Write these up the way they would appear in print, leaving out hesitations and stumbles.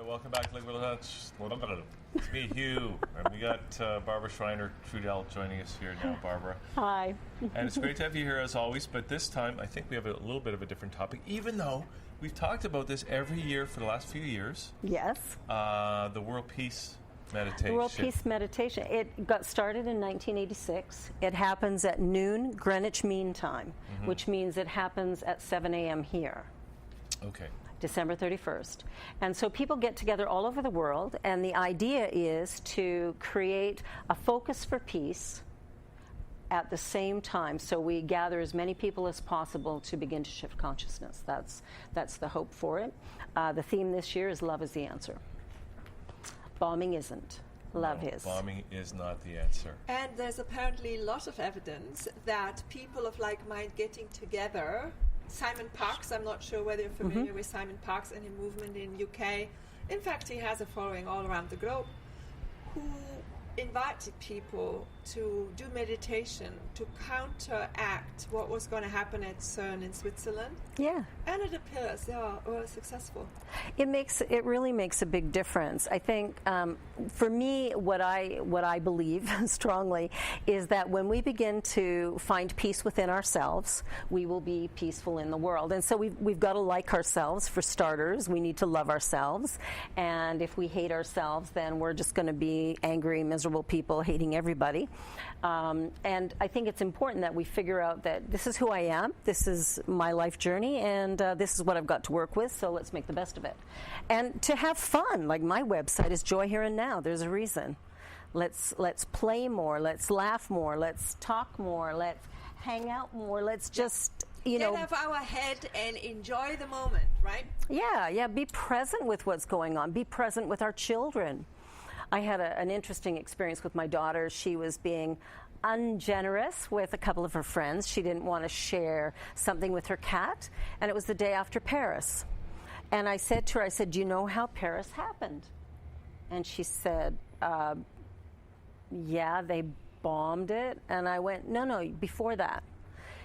welcome back to Liquid Lunch. It's me, Hugh, and we got Barbara-Schreiner-Trudel joining us here now. Barbara. Hi. And it's great to have you here as always, but this time I think we have a little bit of a different topic, even though we've talked about this every year for the last few years. Yes. The World Peace Meditation. The World Peace Meditation. It got started in 1986. It happens at noon Greenwich Mean Time, which means it happens at 7 a.m. here. Okay. December 31st. And so people get together all over the world, and the idea is to create a focus for peace at the same time. So we gather as many people as possible to begin to shift consciousness. That's the hope for it. The theme this year is Love is the Answer. Bombing isn't. Love is. Bombing is not the answer. And there's apparently a lot of evidence that people of like mind getting together. Simon Parkes, I'm not sure whether you're familiar with Simon Parkes and his movement in UK. In fact, he has a following all around the globe, who invited people to do meditation to counteract what was going to happen at CERN in Switzerland. Yeah. And it appears they were successful. It really makes a big difference. I think for me, what I believe strongly is that when we begin to find peace within ourselves, we will be peaceful in the world. And so we've got to like ourselves for starters. We need to love ourselves. And if we hate ourselves, then we're just going to be angry, miserable people hating everybody. And I think it's important that we figure out that this is who I am, this is my life journey, and this is what I've got to work with, so let's make the best of it. And to have fun, like my website is Joy Here and Now. There's a reason. Let's play more, let's laugh more, let's talk more, let's hang out more, let's just, get out of our head and enjoy the moment, right? Yeah, be present with what's going on, be present with our children. I had an interesting experience with my daughter. She was being ungenerous with a couple of her friends. She didn't want to share something with her cat, and it was the day after Paris. And I said to her, do you know how Paris happened? And she said, yeah, they bombed it. And I went, no, before that.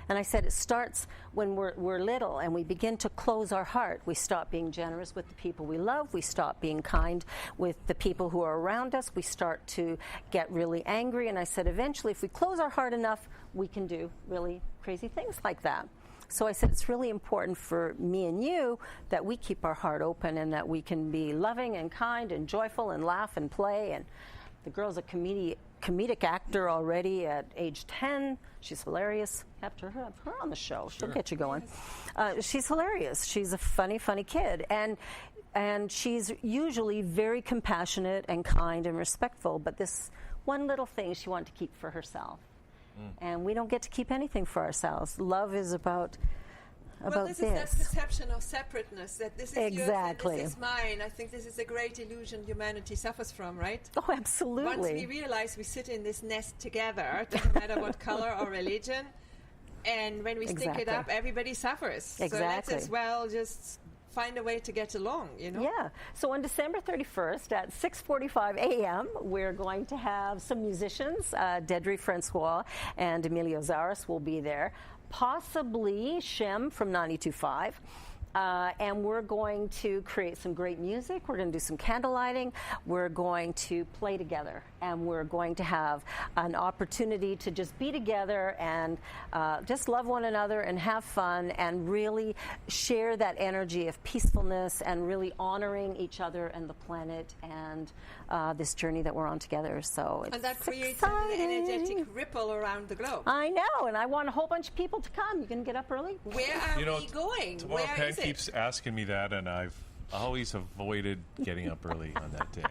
And I said, it starts when we're little and we begin to close our heart. We stop being generous with the people we love. We stop being kind with the people who are around us. We start to get really angry. And I said, eventually, if we close our heart enough, we can do really crazy things like that. So I said, it's really important for me and you that we keep our heart open and that we can be loving and kind and joyful and laugh and play. And the girl's a comedic actor already at age 10. She's hilarious. Have to have her on the show. She'll get you going. She's hilarious. She's a funny kid. And she's usually very compassionate and kind and respectful. But this one little thing she wanted to keep for herself. And we don't get to keep anything for ourselves. Love is about this is that perception of separateness, that this is exactly yours and this is mine. I think this is a great illusion humanity suffers from, right? Oh, absolutely. Once we realize we sit in this nest together, it doesn't matter what color or religion, and when we stick it up, everybody suffers. Exactly. So let's as well just find a way to get along, Yeah. So on December 31st at 6:45 a.m., we're going to have some musicians. Dedry Francois and Emilio Zaras will be there. Possibly Shem from 92.5. And we're going to create some great music. We're going to do some candle lighting. We're going to play together. And we're going to have an opportunity to just be together and just love one another and have fun and really share that energy of peacefulness and really honoring each other and the planet and this journey that we're on together. So it's and that creates exciting. An energetic ripple around the globe. I know, and I want a whole bunch of people to come. You can get up early. Where are we going? Tomorrow Where Pen is it? keeps asking me that, and I've always avoided getting up early on that day.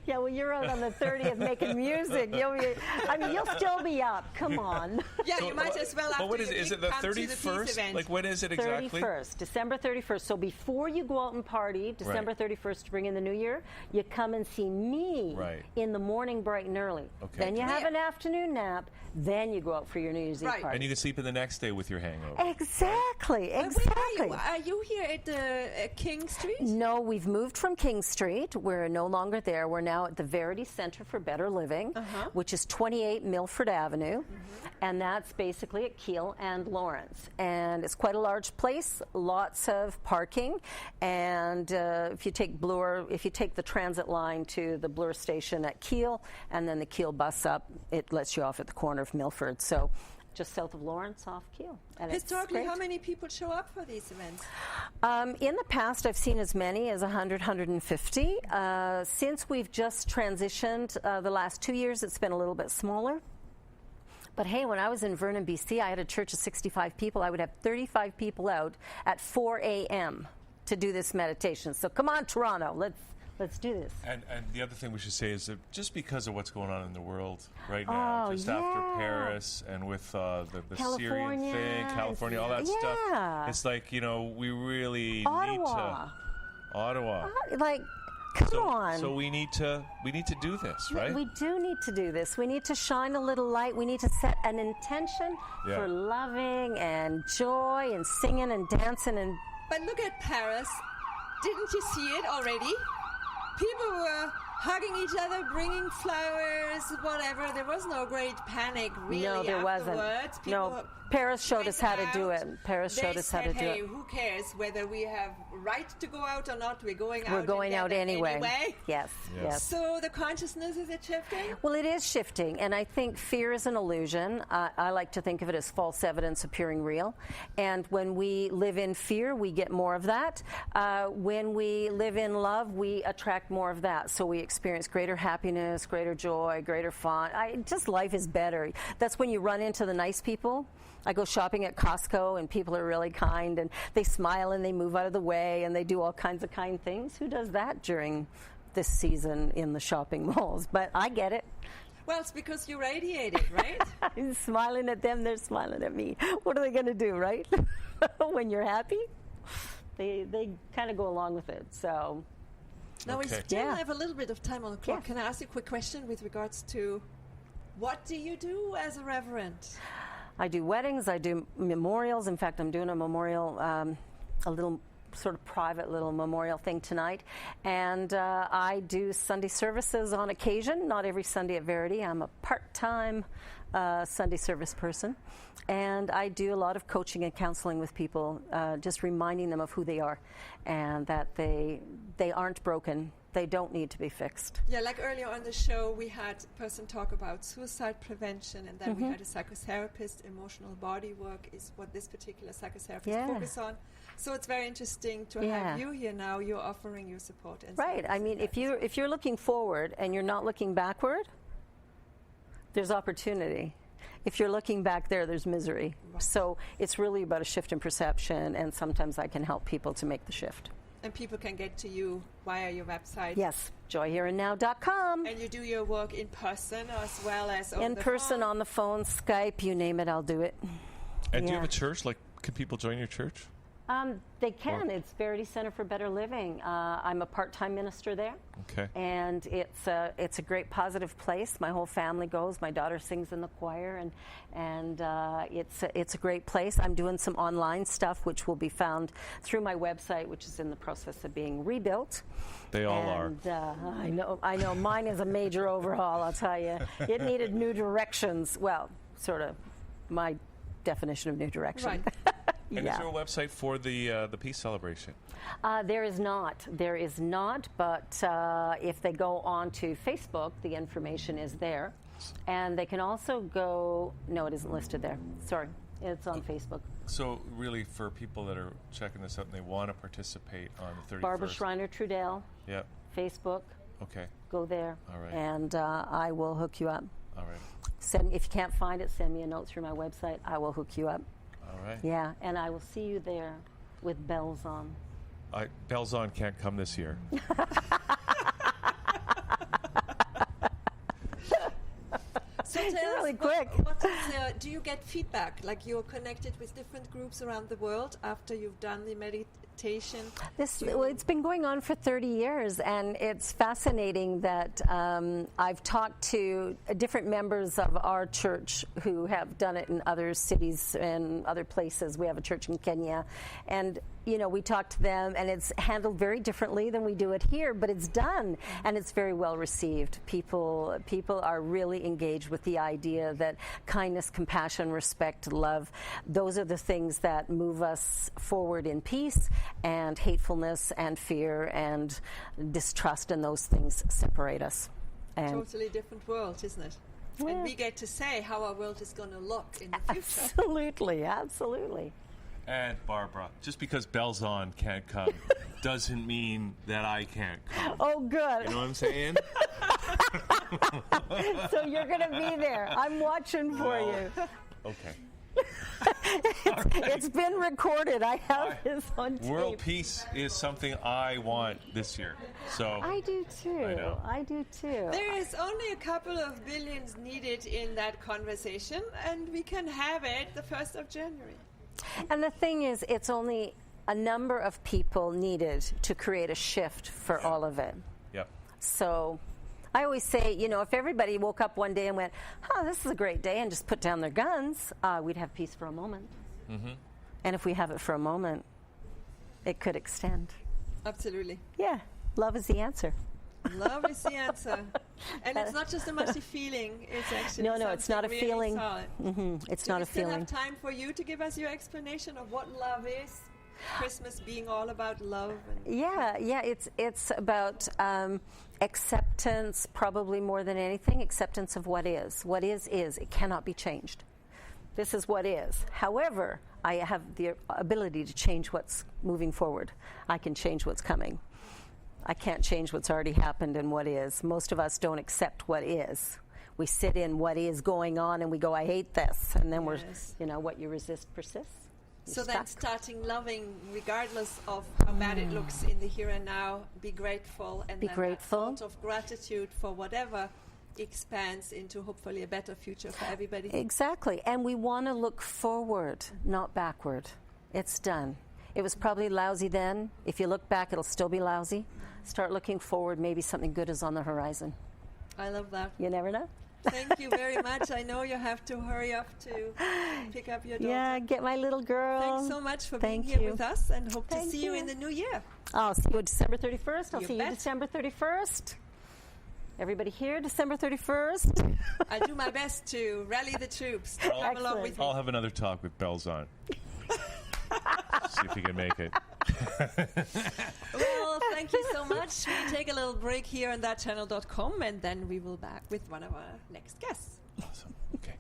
Yeah, well, you're out on the 30th making music. You'll still be up. Come on. Yeah, so, you might as well. But what is it? Is it the 31st? Like, when is it exactly? 31st, December 31st. So before you go out and party, December 31st to bring in the new year, you come and see me in the morning bright and early. Okay. Then you have an afternoon nap. Then you go out for your New Year's Eve party. And you can sleep in the next day with your hangover. Exactly. Where are you? Are you here at the King Street? No, No, we've moved from King Street. We're no longer there. We're now at the Verity Center for Better Living, which is 28 Milford Avenue, and that's basically at Keele and Lawrence. And it's quite a large place, lots of parking, and if you take the transit line to the Bloor station at Keele, and then the Keele bus up, it lets you off at the corner of Milford. So just south of Lawrence, off Keele. And historically, how many people show up for these events? In the past, I've seen as many as 100, 150. Since we've just transitioned the last 2 years, it's been a little bit smaller. But hey, when I was in Vernon, BC, I had a church of 65 people. I would have 35 people out at 4 a.m. to do this meditation. So come on, Toronto, let's do this. And the other thing we should say is that just because of what's going on in the world right now, just after Paris and with the Syrian thing, California, all that stuff, it's like, we really need to... Ottawa. Come on. So we need to do this, right? We do need to do this. We need to shine a little light. We need to set an intention for loving and joy and singing and dancing. But look at Paris. Didn't you see it already? People were hugging each other, bringing flowers, whatever. There was no great panic, really. No, there afterwards. wasn't. Paris showed us how to do it. Paris showed us how to do it. Who cares whether we have right to go out or not? We're going out. We're going out anyway. Yes. So the consciousness, is it shifting? Well, it is shifting, and I think fear is an illusion. I like to think of it as false evidence appearing real. And when we live in fear, we get more of that. When we live in love, we attract more of that. So we experience greater happiness, greater joy, greater fun. Just life is better. That's when you run into the nice people. I go shopping at Costco, and people are really kind, and they smile, and they move out of the way, and they do all kinds of kind things. Who does that during this season in the shopping malls? But I get it. Well, it's because you radiate it, right? I'm smiling at them, they're smiling at me. What are they going to do, right? When you're happy, they kind of go along with it. So now we still have a little bit of time on the clock. Can I ask you a quick question with regards to what do you do as a reverend? I do weddings, I do memorials. In fact, I'm doing a memorial, a little sort of private little memorial thing tonight. And I do Sunday services on occasion, not every Sunday at Verity. I'm a part-time Sunday service person. And I do a lot of coaching and counseling with people, just reminding them of who they are and that they aren't broken. They don't need to be fixed. Yeah, like earlier on the show, we had a person talk about suicide prevention, and then we had a psychotherapist. Emotional body work is what this particular psychotherapist focuses on. So it's very interesting to have you here now. You're offering your support. And right. I mean, if you're looking forward and you're not looking backward, there's opportunity. If you're looking back there's misery. Right. So it's really about a shift in perception, and sometimes I can help people to make the shift. And people can get to you via your website. Yes, joyhereandnow.com. And you do your work in person as well as on the phone? On the phone, Skype, you name it, I'll do it. And do you have a church? Like, can people join your church? They can. It's Verity Center for Better Living. I'm a part-time minister there. Okay. And it's a great positive place. My whole family goes. My daughter sings in the choir, and it's a great place. I'm doing some online stuff, which will be found through my website, which is in the process of being rebuilt. They all are. I know. Mine is a major overhaul, I'll tell you. It needed new directions. Well, sort of my definition of new direction. Right. And is there a website for the peace celebration? There is not. But if they go on to Facebook, the information is there. And they can also go... No, it isn't listed there. Sorry. It's on Facebook. So really, for people that are checking this out and they want to participate on the 31st... Barbara-Schreiner-Trudel. Yep. Facebook. Okay. Go there. All right. And I will hook you up. All right. If you can't find it, send me a note through my website. I will hook you up. All right. Yeah, and I will see you there with bells on. Bells on can't come this year. So tell really us quick. quick. Do you get feedback? Like you're connected with different groups around the world after you've done the meditation? It's been going on for 30 years, and it's fascinating that I've talked to different members of our church who have done it in other cities and other places. We have a church in Kenya, and we talk to them, and it's handled very differently than we do it here, but it's done, and it's very well received. People are really engaged with the idea that kindness, compassion, respect, love, those are the things that move us forward in peace, and hatefulness and fear and distrust, and those things separate us. And totally different world, isn't it? Yeah. And we get to say how our world is going to look in the future. Absolutely, absolutely. And Barbara, just because Belzon can't come doesn't mean that I can't come. Oh, good. You know what I'm saying? So you're going to be there. I'm watching for you. Okay. It's been recorded. I have this on tape. World peace is something I want this year. So I do too. I do too. There is only a couple of billions needed in that conversation, and we can have it the 1st of January. And the thing is, it's only a number of people needed to create a shift for all of it. Yep. So I always say, if everybody woke up one day and went, this is a great day, and just put down their guns, we'd have peace for a moment. Mm-hmm. And if we have it for a moment, it could extend. Absolutely. Yeah. Love is the answer. Love is the answer. And it's not just a mushy feeling. It's actually no, it's not a really feeling. Mm-hmm. It's not a feeling. Do we still have time for you to give us your explanation of what love is? Christmas being all about love. Yeah. It's about acceptance, probably more than anything. Acceptance of what is. What is. It cannot be changed. This is what is. However, I have the ability to change what's moving forward. I can change what's coming. I can't change what's already happened and what is. Most of us don't accept what is. We sit in what is going on and we go, I hate this. And then we're, what you resist persists. So then starting loving regardless of how bad it looks in the here and now, be grateful. And be grateful. That thought of gratitude for whatever expands into hopefully a better future for everybody. Exactly. And we want to look forward, not backward. It's done. It was probably lousy then. If you look back, it'll still be lousy. Start looking forward. Maybe something good is on the horizon. I love that. You never know. Thank you very much. I know you have to hurry up to pick up your daughter. Yeah, get my little girl. Thanks so much for being here with us, and hope to see you in the new year. I'll see you December 31st. I'll see you December 31st. Everybody here, December 31st. I'll do my best to rally the troops. Come along with me. I'll have another talk with Belzon. See if he can make it. Well, thank you so much. We'll take a little break here on thatchannel.com, and then we will back with one of our next guests. Awesome. Okay.